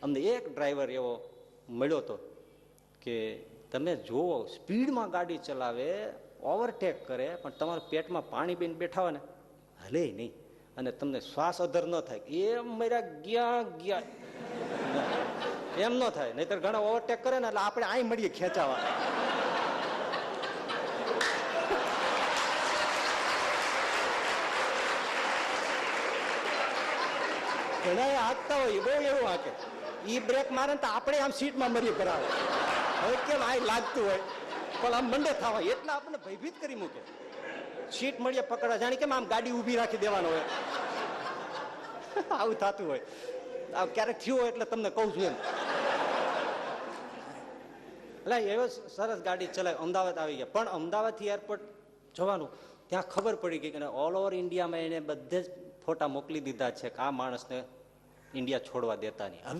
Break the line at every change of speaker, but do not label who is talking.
અમને એક ડ્રાઈવર એવો મળ્યો હતો કે તમે જુઓ સ્પીડમાં ગાડી ચલાવે, ઓવરટેક કરે, પણ તમારા પેટમાં પાણી પીને બેઠા હોય ને હલે નહીં, અને તમને શ્વાસ અધર ન થાય. એમ મારા ગયા એમ ન થાય, નહીતર ઘણા ઓવરટેક કરે ને એટલે આપણે અહીં મળીએ ખેંચાવા. ઘણા હાંકતા હોય બહુ એવું હાંકે, ઈ બ્રેક મારે ને તો આપણે આમ સીટમાં મરી કરાવે. હવે કેમ આ લાગતું હોય પણ આમ મંડે થવા એટલે આપણને ભયભીત કરી મૂકે. સીટ મળીએ પકડવા જાણી કેમ આમ ગાડી ઊભી રાખી દેવાનો હોય. આવું થતું હોય. આ ક્યારેક થયું હોય એટલે તમને કહું છું એમ. એટલે એવો સરસ ગાડી ચલાવી અમદાવાદ આવી ગયા. પણ અમદાવાદથી એરપોર્ટ જવાનું ત્યાં ખબર પડી ગઈ કે ઓલ ઓવર ઇન્ડિયામાં એને બધે જ ફોટા મોકલી દીધા છે કે આ માણસને ઇન્ડિયા છોડવા દેતા નહીં. હવે